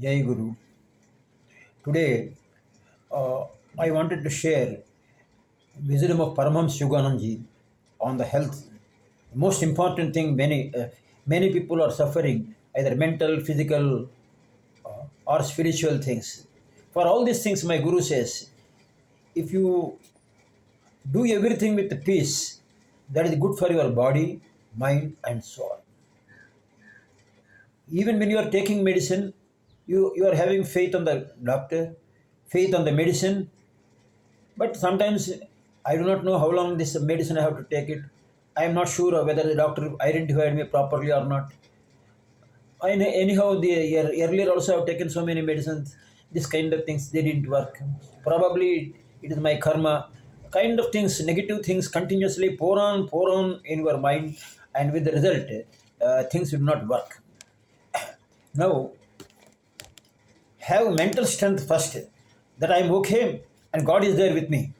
Jai Guru. Today, uh, I wanted to share wisdom of Paramahansayogananda on the health. Most important thing, many people are suffering either mental, physical, or spiritual things. For all these things, my Guru says, if you do everything with peace, that is good for your body, mind, and soul. Even when you are taking medicine, you are having faith on the doctor, faith on the medicine. But sometimes I do not know how long this medicine I have to take it. I am not sure whether the doctor identified me properly or not. Anyhow, earlier also I have taken so many medicines. This kind of things they didn't work. Probably it is my karma. Kind of things, negative things continuously pour on in your mind, and with the result, things will not work. Now, have mental strength first that I am okay and God is there with me.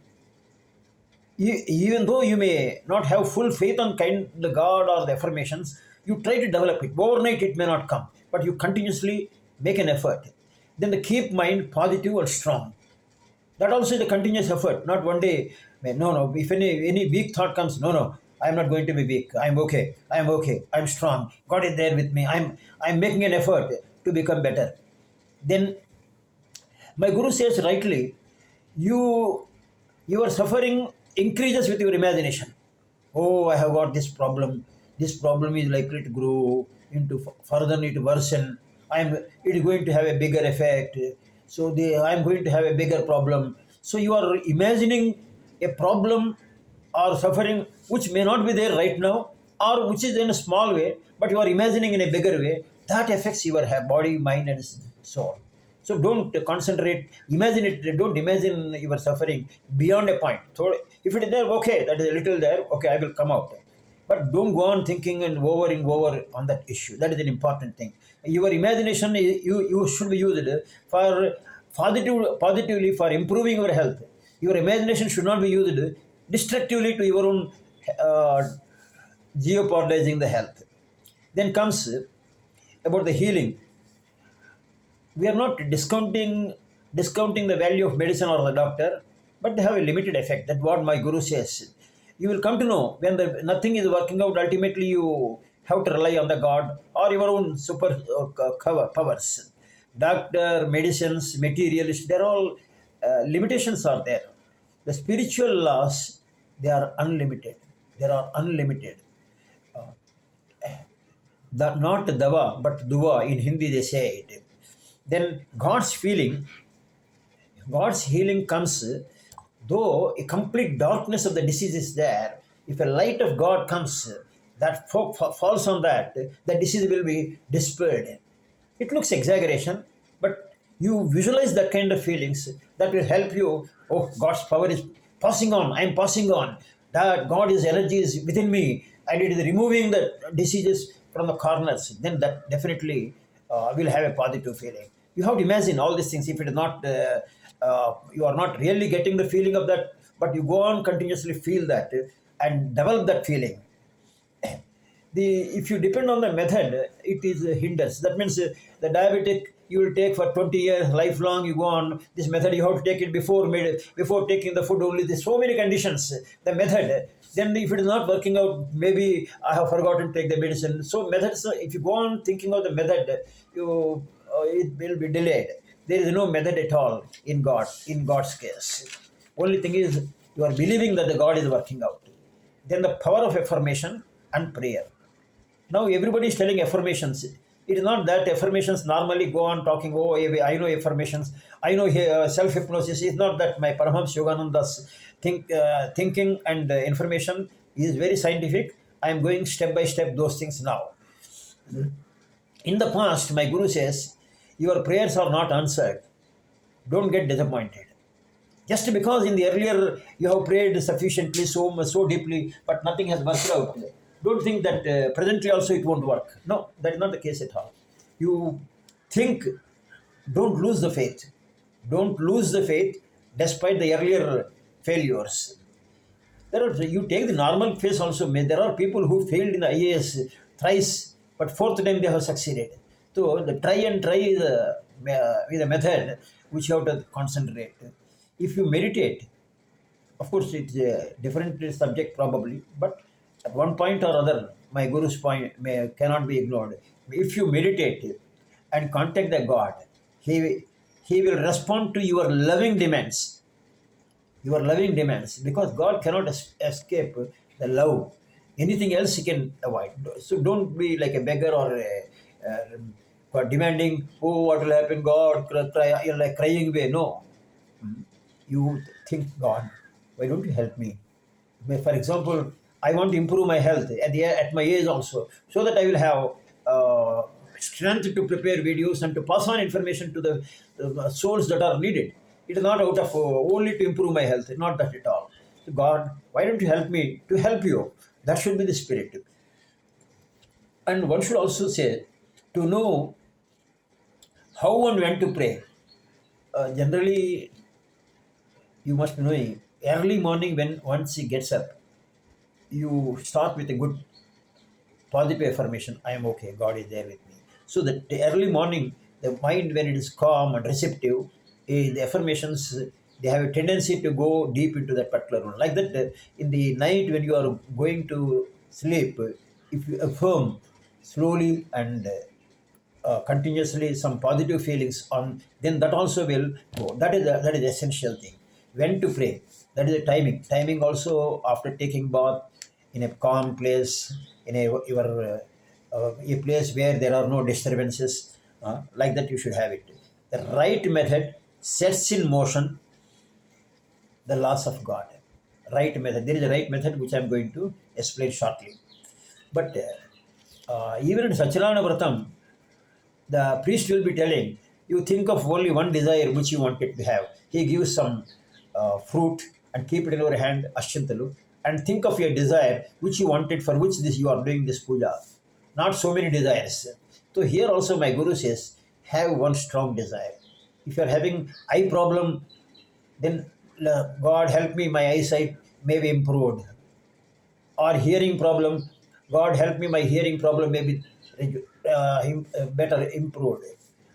Even though you may not have full faith on the God or the affirmations, you try to develop it. Overnight it may not come, but you continuously make an effort. Then the keep mind positive or strong. That also is a continuous effort, not one day. No. If any weak thought comes, no. I am not going to be weak. I am okay. I am okay. I am strong. God is there with me. I'm making an effort to become better. Then my guru says rightly, you your suffering increases with your imagination. Oh, I have got this problem. This problem is likely to grow into further it worsen. It is going to have a bigger effect. So I'm going to have a bigger problem. So you are imagining a problem or suffering which may not be there right now, or which is in a small way, but you are imagining in a bigger way. That affects your body, mind, and soul. So don't concentrate, imagine it, don't imagine you are suffering beyond a point. So if it is there, okay, that is a little there, okay, I will come out. But don't go on thinking and over on that issue. That is an important thing. Your imagination, you should be used for positively for improving your health. Your imagination should not be used destructively to your own uh, jeopardizing the health. Then comes about the healing. We are not discounting the value of medicine or the doctor, but they have a limited effect. That's what my guru says. You will come to know when nothing is working out. Ultimately, you have to rely on the God or your own super powers. Doctor, medicines, materialists, they're all limitations are there. The spiritual laws, they are unlimited. They are unlimited. Not dawa but dua in Hindi they say it. Then God's healing comes, though a complete darkness of the disease is there. If a light of God comes, that falls on that, the disease will be dispelled. It looks exaggeration, but you visualize that kind of feelings that will help you. Oh, God's power is passing on. I am passing on. That God's energy is within me, and it is removing the diseases from the corners. Then that definitely will have a positive feeling. You have to imagine all these things. If it is not, you are not really getting the feeling of that, but you go on continuously feel that and develop that feeling. If you depend on the method, it is hinders. That means the diabetic you will take for 20 years, lifelong. You go on this method. You have to take it before taking the food. Only there's so many conditions. The method. Then if it is not working out, maybe I have forgotten to take the medicine. So methods. If you go on thinking of the method, it will be delayed. There is no method at all in God. In God's case, only thing is you are believing that the God is working out. Then the power of affirmation and prayer. Now everybody is telling affirmations. It is not that affirmations normally go on talking, oh, I know affirmations, I know self-hypnosis. It's not that. My Paramahansa Yogananda's thinking and information is very scientific. I am going step by step those things now. In the past, my guru says, your prayers are not answered. Don't get disappointed. Just because in the earlier you have prayed sufficiently, so much, so deeply, but nothing has worked out. Don't think that presently also it won't work. No, that is not the case at all. You think, don't lose the faith. Don't lose the faith despite the earlier failures. You take the normal phase also. There are people who failed in the IAS thrice, but fourth time they have succeeded. So the try and try is with a method which you have to concentrate. If you meditate, of course, it's a different subject probably, but at one point or other, my guru's point cannot be ignored. If you meditate and contact the God, he will respond to your loving demands, because God cannot escape the love. Anything else he can avoid. So don't be like a beggar or demanding, oh, what will happen, God, you're like crying away. No, you think, God, why don't you help me? For example, I want to improve my health at my age also, so that I will have strength to prepare videos and to pass on information to the souls that are needed. It is not out of only to improve my health, not that at all. So God, why don't you help me to help you? That should be the spirit. And one should also say, to know how and when to pray. Generally, you must know early morning when once he gets up, you start with a good positive affirmation. I am okay, God is there with me. So that the early morning, the mind, when it is calm and receptive, the affirmations, they have a tendency to go deep into that particular one. Like that, in the night when you are going to sleep, if you affirm slowly and continuously some positive feelings on, then that also will go. That is the essential thing. When to pray, that is the timing also, after taking bath, in a calm place, in a place where there are no disturbances, like that you should have it. The right method sets in motion the laws of God. Right method, there is a right method which I am going to explain shortly. But even in Satyanarayana Vratam, the priest will be telling, you think of only one desire which you wanted to have. He gives some fruit and keep it in your hand, Ashyantalu, and think of your desire which you wanted, for which this you are doing this puja. Not so many desires. So here also my guru says, have one strong desire. If you are having eye problem, then God help me, my eyesight may be improved. Or hearing problem, God help me, my hearing problem may be better improved.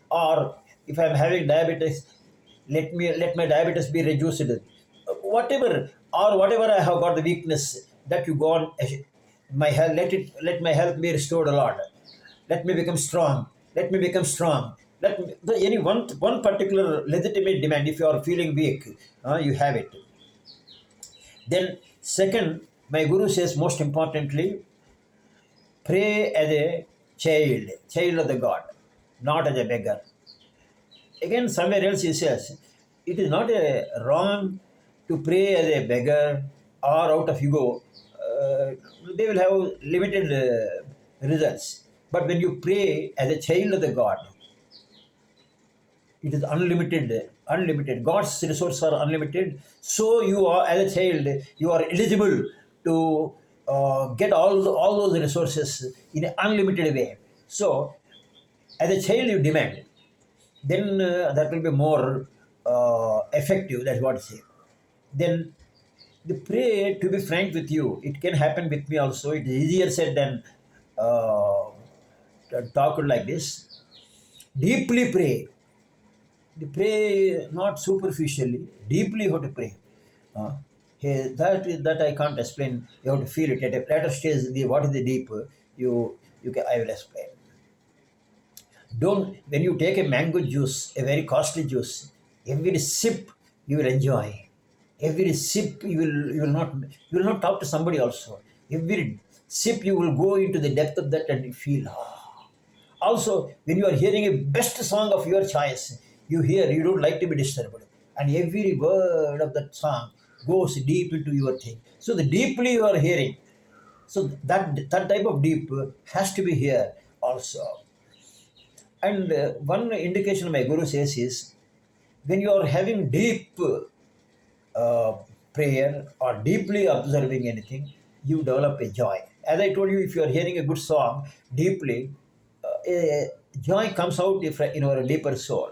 Or if I'm having diabetes, let my diabetes be reduced. Whatever, or whatever I have got the weakness, that you go on, my health, let my health be restored a lot. Let me become strong. Let me become strong. Any one particular legitimate demand, if you are feeling weak, you have it. Then, second, my guru says, most importantly, pray as a child of the God, not as a beggar. Again, somewhere else he says, it is not a wrong to pray as a beggar or out of ego. They will have limited results. But when you pray as a child of the God, it is unlimited. God's resources are unlimited. So you are, as a child, you are eligible to get all those resources in an unlimited way. So as a child you demand, then that will be more effective. That's what I say. Then the pray, to be frank with you, it can happen with me also. It is easier said than uh, talked like this. Deeply pray. The pray not superficially, deeply you have to pray. That I can't explain. You have to feel it at a later stage. What is the deep? I will explain. Don't, when you take a mango juice, a very costly juice, every sip you will enjoy. Every sip you will not talk to somebody also. Every sip you will go into the depth of that and you feel. Also, when you are hearing a best song of your choice, you don't like to be disturbed. And every word of that song goes deep into your thing. So the deeply you are hearing. So that type of deep has to be here also. And one indication my guru says is, when you are having deep uh, prayer or deeply observing anything, you develop a joy. As I told you, if you are hearing a good song deeply, a joy comes out in our deeper soul.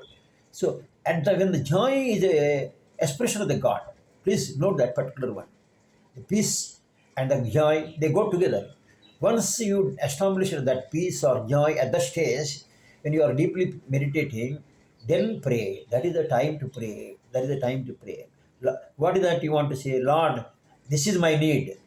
So, when the joy is a expression of the God, please note that particular one. The peace and the joy, they go together. Once you establish that peace or joy at the stage, when you are deeply meditating, Then pray. That is the time to pray. That is the time to pray. What is that you want to say? Lord, this is my need.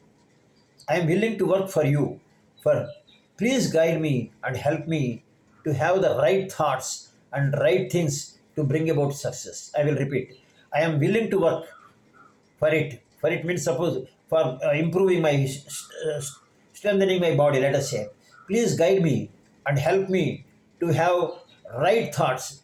I am willing to work for you. For please guide me and help me to have the right thoughts and right things to bring about success. I will repeat. I am willing to work for it. For it means suppose for improving my strengthening my body. Let us say, please guide me and help me to have right thoughts,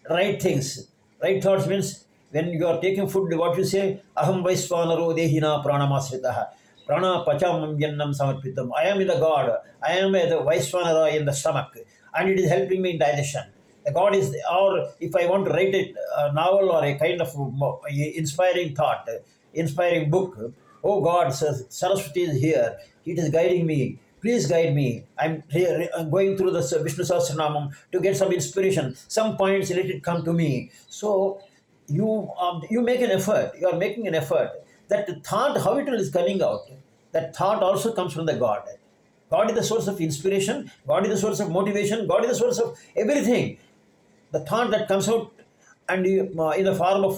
right things. Right thoughts means when you are taking food, what you say, aham vaisvanaro dehina pranamasritaha. Prana pachamam yannam samarpitam. I am in the God. I am the Vaisvanara in the stomach, and it is helping me in digestion. The God is, or if I want to write a novel or a kind of inspiring thought, inspiring book, oh God, Saraswati is here. It is guiding me. Please guide me. I'm going through the Vishnu Sahasranamam to get some inspiration. Some points, let it come to me. So you make an effort. You are making an effort. That thought, how it is coming out, that thought also comes from the God. God is the source of inspiration. God is the source of motivation. God is the source of everything. The thought that comes out and in the form of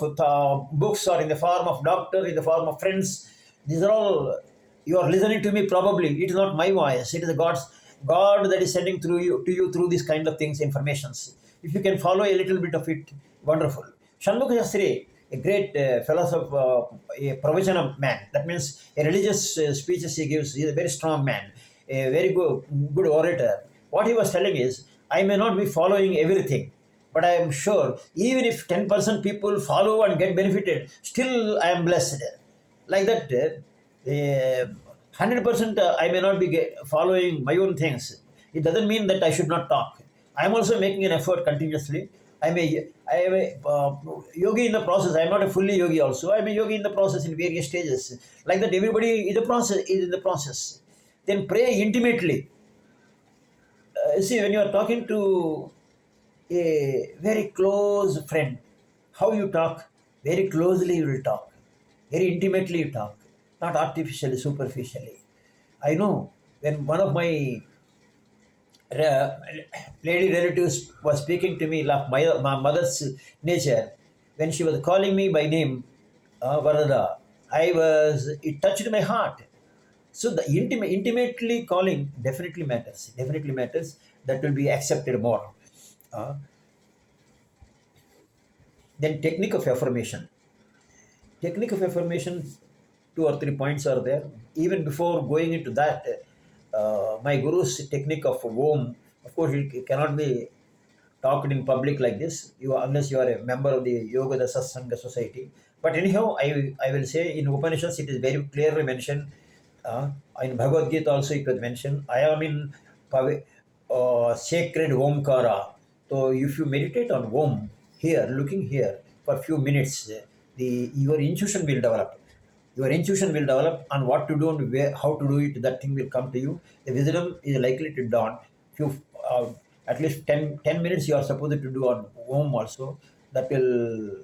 books or in the form of doctor, in the form of friends, these are all, you are listening to me probably. It is not my voice. It is the God that is sending through you to you through these kind of things, informations. If you can follow a little bit of it, wonderful. Shanmukha Shastri, a great philosopher, a provisional man. That means a religious speeches he gives. He is a very strong man, a very good orator. What he was telling is, I may not be following everything, but I am sure even if 10% people follow and get benefited, still I am blessed. Like that, 100% I may not be following my own things. It doesn't mean that I should not talk. I am also making an effort continuously. I am a yogi in the process. I am not a fully yogi also. I am a yogi in the process in various stages. Like that, everybody is in the process. Then pray intimately. See, when you are talking to a very close friend, how you talk, very closely you will talk, very intimately you talk, not artificially, superficially. I know when one of my re- lady relatives was speaking to me of my mother's nature, when she was calling me by name, Varada, it touched my heart. So the intimately calling definitely matters. Definitely matters. That will be accepted more. Uh, then technique of affirmation. Technique of affirmation, two or three points are there. Even before going into that, my guru's technique of Om, of course, it cannot be talked in public like this, unless you are a member of the Yoga the Satsanga Society. But anyhow, I will say in Upanishads it is very clearly mentioned. Uh, in Bhagavad Gita also it was mentioned. I am in sacred Omkara. So if you meditate on Om here, looking here for a few minutes, your intuition will develop. Your intuition will develop on what to do and how to do it. That thing will come to you. The wisdom is likely to dawn. Few, at least 10 minutes you are supposed to do on home also. That will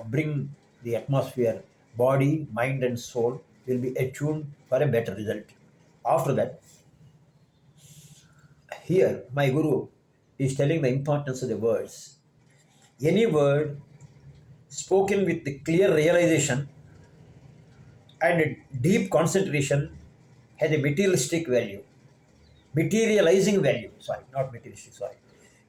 bring the atmosphere, body, mind, and soul will be attuned for a better result. After that, here my guru is telling the importance of the words. Any word spoken with the clear realization and deep concentration has a materialistic value, materializing value. Sorry, not materialistic. Sorry.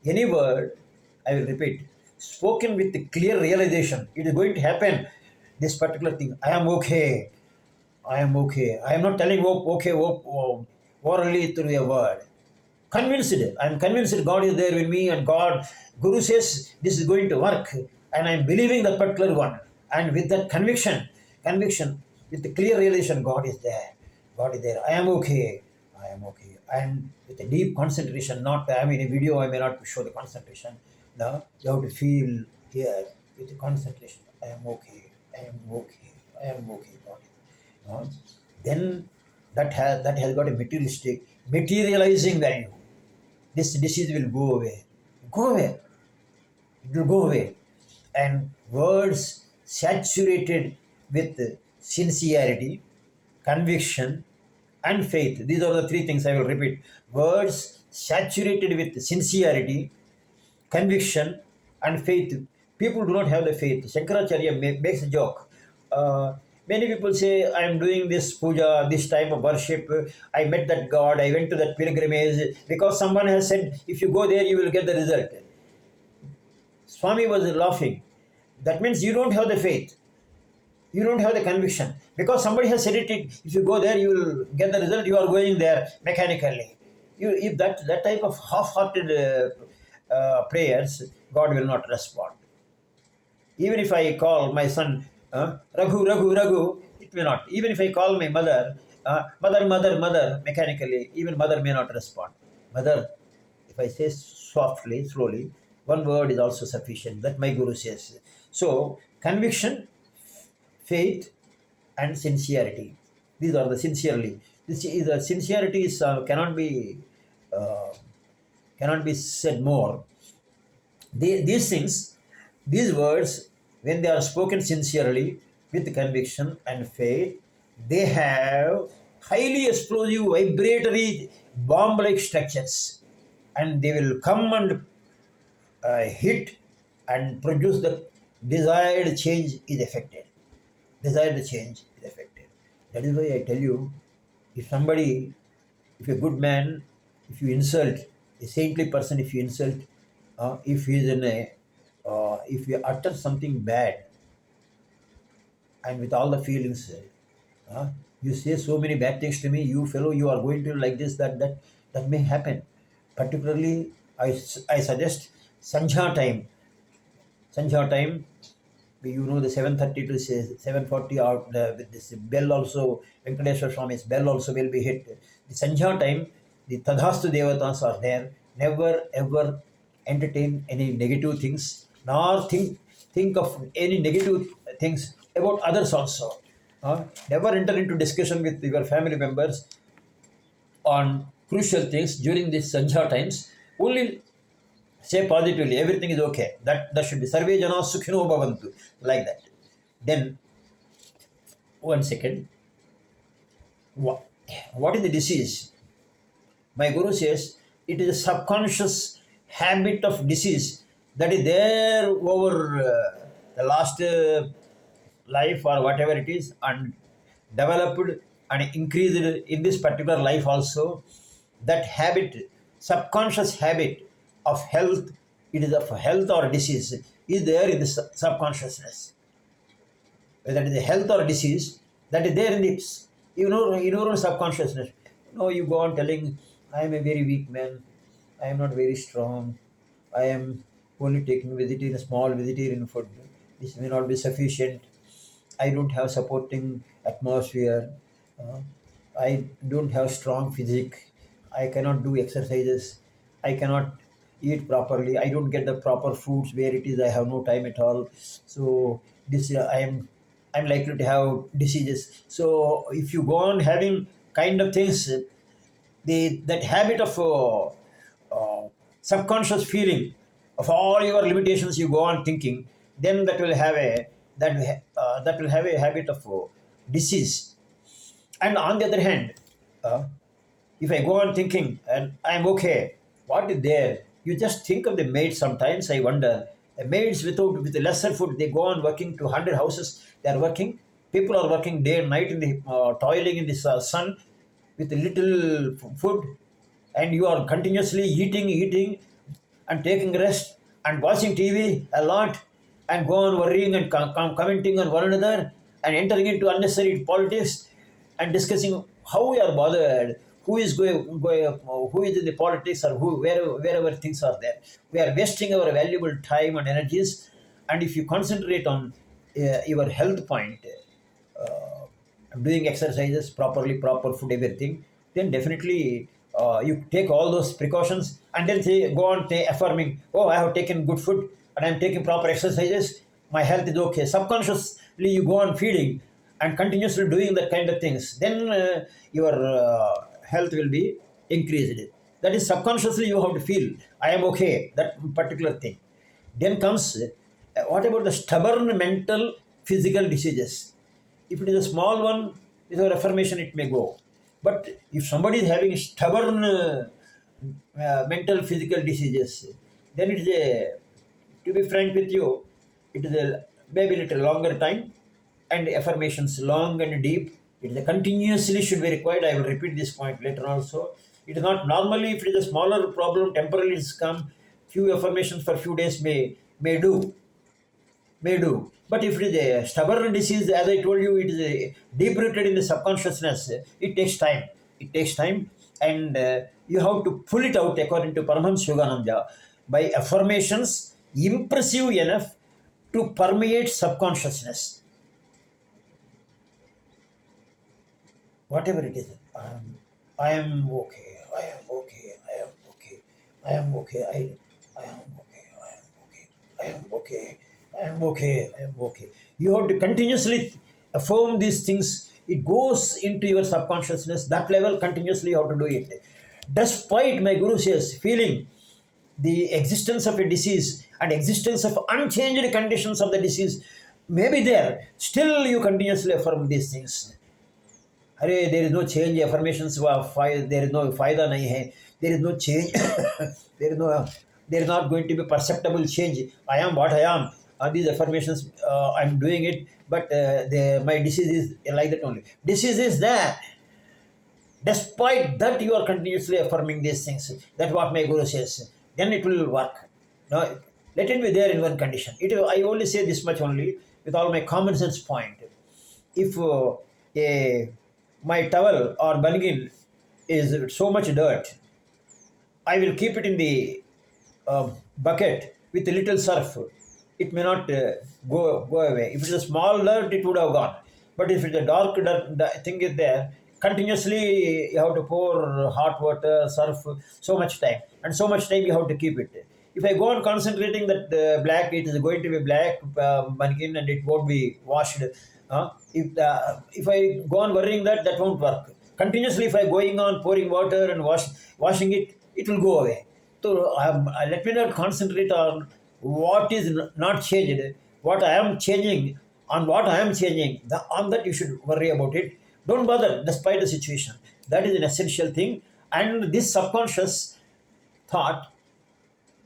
Any word, I will repeat, spoken with the clear realization, it is going to happen. This particular thing, I am okay. I am okay. I am not telling okay, orally through a word. Convinced. I am convinced God is there with me, and God, Guru says this is going to work, and I am believing that particular one. And with that conviction, with the clear realization, God is there. God is there. I am okay. I am okay. And with a deep concentration, not I mean in a video, I may not show the concentration. No, you have to feel here with the concentration. I am okay. I am okay. I am okay. God. No? Then that has got a materializing value. This disease will go away. Go away. It will go away. And words saturated with sincerity, conviction, and faith. These are the three things I will repeat. Words saturated with sincerity, conviction, and faith. People do not have the faith. Shankaracharya makes a joke. Uh, Many people say, I am doing this puja, this type of worship. I met that God. I went to that pilgrimage because someone has said, if you go there, you will get the result. Swami was laughing. That means you don't have the faith. You don't have the conviction. Because somebody has said it, if you go there, you will get the result. You are going there mechanically. If that type of half-hearted prayers, God will not respond. Even if I call my son, Raghu, Raghu, Raghu, it may not. Even if I call my mother, mother, mother, mother, mechanically, even mother may not respond. Mother, if I say softly, slowly, one word is also sufficient. That my Guru says. So, conviction, faith, and sincerity. These are the sincerely. This is the sincerity is, uh, cannot be said more. These things, these words, when they are spoken sincerely with conviction and faith, they have highly explosive, vibratory, bomb like structures. And they will come and hit and produce the desired change is effected. Desired change is effected. That is why I tell you, if somebody, if a good man, if you insult a saintly person, if you insult, if he is in a, if you utter something bad, and with all the feelings, you say so many bad things to me, you fellow, you are going to like this, that may happen. Particularly, I suggest Sanjha time. Sanjha time, you know, the 7:30 to 7:40 or with this bell also, Venkateswara Swami's bell also will be hit. The Sanjha time, the Tadhastu Devatas are there. Never ever entertain any negative things, nor think of any negative things about others also. Never enter into discussion with your family members on crucial things during these Sanjha times. Only say positively, everything is okay. That should be Sarve Jana Sukhino Bhavantu, like that. Then, one second, what, what is the disease? My Guru says it is a subconscious habit of disease that is there over the last life or whatever it is, and developed and increased in this particular life also. That habit, subconscious habit of health, it is of health or disease, is there in the subconsciousness. Whether it is a health or disease, that is there in the, in your own subconsciousness. You go on telling, I am a very weak man, I am not very strong, I am only taking vegetarian, small vegetarian food. This may not be sufficient. I don't have supporting atmosphere. Uh, I don't have strong physique. I cannot do exercises. I cannot eat properly. I don't get the proper foods where it is. I have no time at all. So this I'm likely to have diseases. So if you go on having kind of things, that habit of subconscious feeling of all your limitations, you go on thinking, then that will have a habit of disease. And on the other hand, uh, if I go on thinking and I'm okay, what is there? You just think of the maids sometimes. I wonder. The maids with lesser food, they go on working to 100 houses. They are working. People are working day and night in the toiling in the sun with little food, and you are continuously eating, and taking rest and watching TV a lot, and go on worrying and commenting on one another, and entering into unnecessary politics and discussing how we are bothered, who is who is in the politics, or wherever things are there. We are wasting our valuable time and energies. And if you concentrate on your health point, uh, doing exercises properly, proper food, everything, then definitely you take all those precautions, and then go on affirming, oh, I have taken good food and I'm taking proper exercises, my health is okay. Subconsciously, you go on feeding and continuously doing that kind of things. Then your health will be increased. That is subconsciously you have to feel, I am okay, that particular thing. Then comes, what about the stubborn mental physical diseases? If it is a small one, without affirmation, it may go. But if somebody is having stubborn mental physical diseases, then it is a To be frank with you, it is a maybe little longer time and affirmations long and deep. It is a continuously should be required. I will repeat this point later also. It is not normally if it is a smaller problem, temporarily it's come, few affirmations for few days may do. But if it is a stubborn disease, as I told you, it is deep rooted in the subconsciousness. It takes time. It takes time, and you have to pull it out according to Paramahansayogananda by affirmations impressive enough to permeate subconsciousness. Whatever it is, I am okay. I am okay. I am okay. I am okay. I am okay. I am okay. I am okay. I am okay. You have to continuously affirm these things. It goes into your subconsciousness. That level continuously you have to do it. Despite my guru says feeling the existence of a disease and existence of unchanged conditions of the disease may be there, still you continuously affirm these things. अरे there is no change affirmations there is no फायदा नहीं है, there is no change, there is no there is not going to be perceptible change. I am what I am. These affirmations I'm doing it, but my disease is like that only. Disease is there. Despite that, you are continuously affirming these things. That's what my guru says. Then it will work. Now, let it be there in one condition. I only say this much only with all my common sense point. If my towel or bangin is so much dirt, I will keep it in the bucket with a little surf. It may not go away. If it is a small dirt, it would have gone. But if it is a dark dirt, the thing is there, continuously you have to pour hot water, surf, so much time. And so much time you have to keep it. If I go on concentrating that black, it is going to be black mannequin and it won't be washed. If I go on worrying that, that won't work. Continuously, if I going on pouring water and washing it, it will go away. So let me not concentrate on what is not changed, what I am changing, on what I am changing. On that you should worry about it. Don't bother despite the situation. That is an essential thing. And this subconscious thought,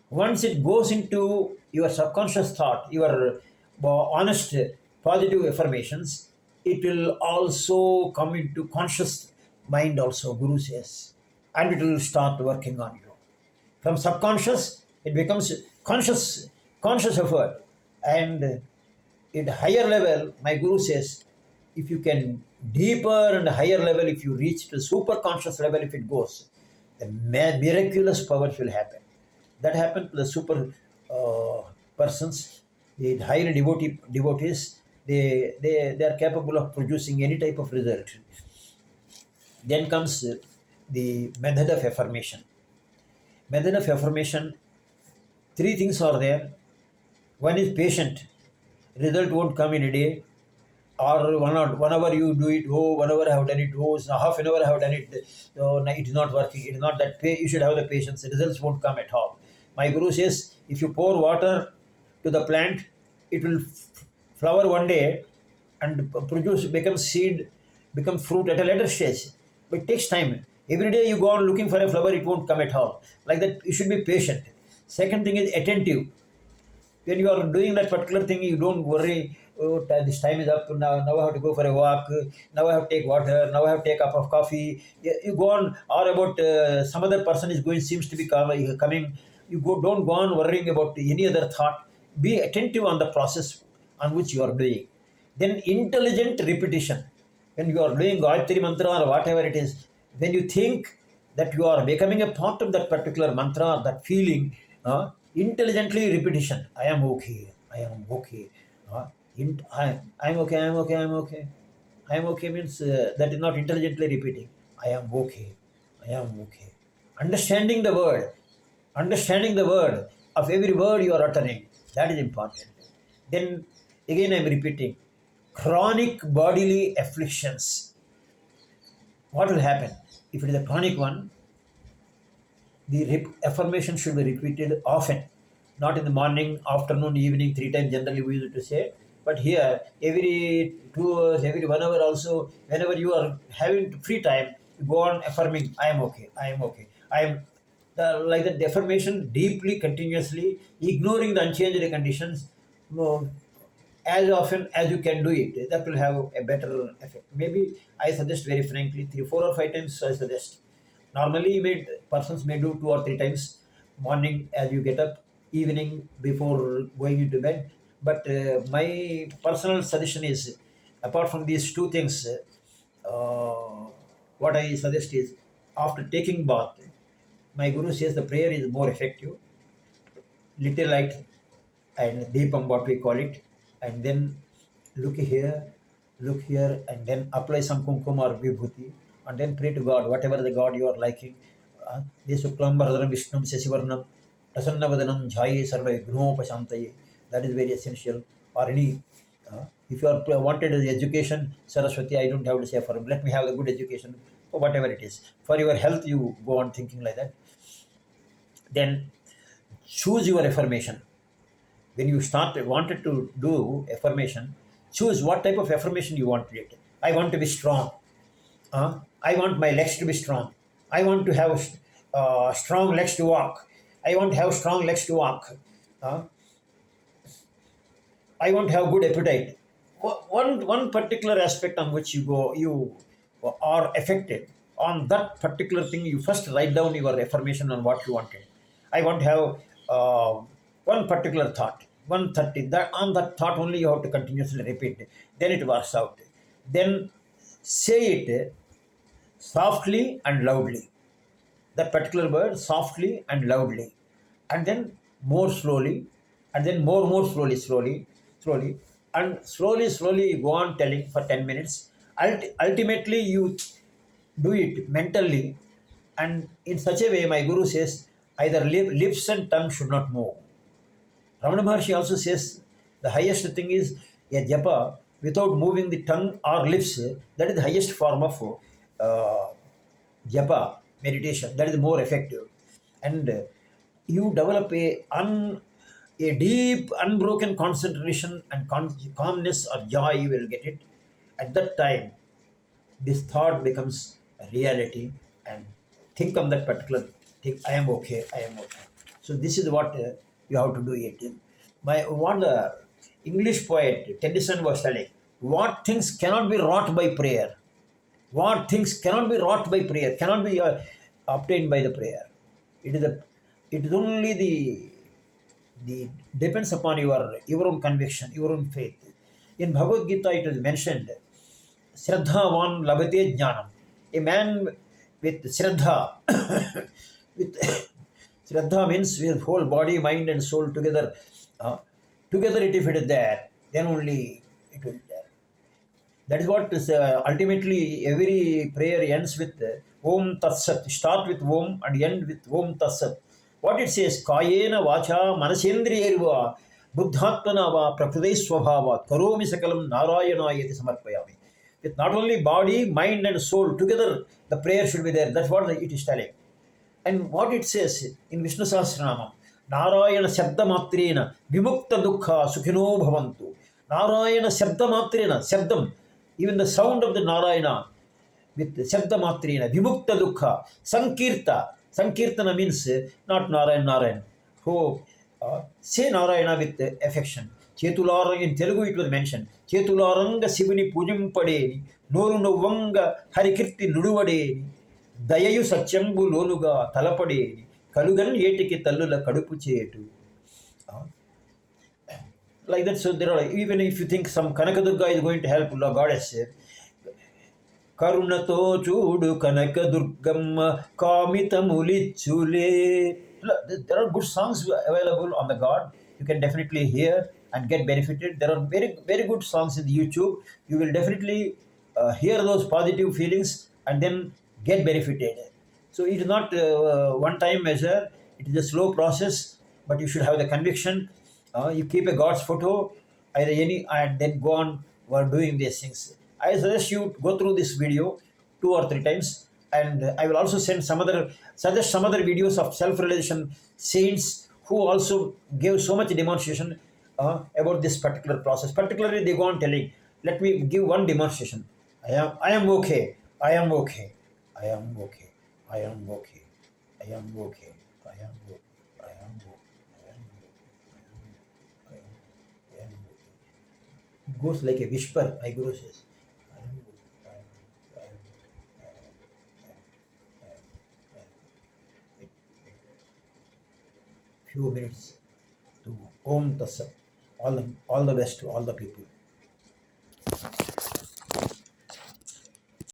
once it goes into your subconscious thought, your honest positive affirmations, it will also come into conscious mind also, Guru says, and it will start working on you. From subconscious, it becomes conscious effort. And at higher level, my Guru says, if you can deeper and higher level, if you reach to super conscious level, if it goes, the miraculous powers will happen. That happened to the super persons, the higher devotees. They are capable of producing any type of result. Then comes the method of affirmation. Method of affirmation, three things are there. One is patient. Result won't come in a day. Or 1 hour you do it, 1 hour I have done it, half an hour I have done it, no, it is not working. It is not that you should have the patience. The results won't come at all. My Guru says, if you pour water to the plant, it will flower one day and produce, become seed, become fruit at a later stage. But it takes time. Every day you go on looking for a flower, it won't come at all. Like that, you should be patient. Second thing is attentive. When you are doing that particular thing, you don't worry, oh, this time is up, now I have to go for a walk, now I have to take water, now I have to take a cup of coffee. You go on, or about some other person is going, seems to be coming. Don't go on worrying about any other thought. Be attentive on the process on which you are doing. Then intelligent repetition. When you are doing Gayatri Mantra or whatever it is, when you think that you are becoming a part of that particular mantra, that feeling, intelligently repetition. I am okay. I am okay. I'm okay. I'm okay. I'm okay. I am okay means that is not intelligently repeating. I am okay. I am okay. Understanding the word. Understanding the word of every word you are uttering. That is important. Then again I am repeating. Chronic bodily afflictions. What will happen? If it is a chronic one, the affirmation should be repeated often. Not in the morning, afternoon, evening, 3 times generally we used to say. But here, every 2 hours, every 1 hour also, whenever you are having free time, you go on affirming, I am okay, I am okay, Like the deformation deeply, continuously, ignoring the unchanged conditions, no, as often as you can do it, that will have a better effect. Maybe I suggest very frankly, 3, 4 or 5 times I suggest. Normally, persons may do 2 or 3 times, morning as you get up, evening before going into bed. But my personal suggestion is, apart from these two things, what I suggest is, after taking bath, my guru says the prayer is more effective. Little light and deepam, what we call it, and then look here, look here, and then apply some kumkum or vibhuti, and then pray to God, whatever the God you are liking. This Shuklam Bharadram Vishnum Sesivarnam Prasannavadanam Jhaye Sarva Gnopashantaye. That is very essential. Or any, if you are wanted as education, Saraswati, I don't have to say for him. Let me have a good education, or whatever it is. For your health, you go on thinking like that. Then choose your affirmation. When you wanted to do affirmation, choose what type of affirmation you want it. I want to be strong. I want my legs to be strong. I want to have strong legs to walk. I want to have strong legs to walk. Uh, I want to have good appetite. One particular aspect on which you are affected. On that particular thing, you first write down your affirmation on what you wanted. I want to have one particular thought, 130. That on that thought only you have to continuously repeat it. Then it works out. Then say it softly and loudly. That particular word softly and loudly, and then more slowly, and then more slowly, and slowly you go on telling for 10 minutes. Ultimately, you do it mentally, and in such a way, my guru says, either lips and tongue should not move. Ramana Maharshi also says the highest thing is a japa without moving the tongue or lips. That is the highest form of uh, japa meditation. That is more effective, and you develop a deep unbroken concentration and calmness or joy. You will get it at that time. This thought becomes a reality, and think on that particular thing. I am okay. I am okay. So this is what you have to do it. My what the English poet Tennyson was telling: what things cannot be wrought by prayer, what things cannot be wrought by prayer, cannot be obtained by the prayer. It is it is only the depends upon your own conviction, your own faith. In Bhagavad Gita, it is mentioned, Shraddhavan labhate jnanam. A man with Shraddha, with Shraddha means with whole body, mind, and soul together. Together, if it is there, then only it will be there. That is what is ultimately every prayer ends with Om Tat Sat. Start with Om and end with Om Tat Sat. What it says, Kayena Vacha Manasendriyerva Buddhatmana va Prakriti Swabhava Karomi Sakalam Narayana Yeti Samarpayami. With not only body, mind, and soul together, the prayer should be there. That's what it is telling. And what it says in Vishnu Sahasranama, Narayana Shabda Matrena Vimukta Dukha Sukhino Bhavantu. Narayana Shabda Matrena, Shabdam, even the sound of the Narayana with Shabda Matrena, Vimukta Dukha, Sankirta. Sankirtana means not Narayan. Who say Narayana with affection. Chetularanga, in Telugu it was mentioned, Chetularanga Sivini Pujam Padeni, Noru Novanga Harikirti Nuduvadeni, Dayayu Sachambu Loluga Talapadeni, Kalugan Yetiki Talula Kadupu Chetu. Like that, so there are, even if you think some Kanakadurga is going to help, the goddess, కరుణతో చూడు Kanaka Durgamma కామితములిచ్చులే. There are good songs available on the God. You can definitely hear and get benefited. There are very, very good songs in YouTube. You will definitely hear those positive feelings and then get benefited. So it is not one time measure. It is a slow process, but you should have the conviction. You keep a God's photo, either any, and then go on while doing these things. I suggest you go through this video 2 or 3 times, and I will also suggest some other videos of self-realization saints who also gave so much demonstration about this particular process. Particularly, they go on telling, "Let me give one demonstration. I am okay. I am okay. I am okay. I am okay. I am okay. I am good. I am good. I am good. I am good. It goes like a whisper, I Guru says. I am good. I am good. I am good. I am good. I am good. Few minutes to Om Tassat. All the best to all the people.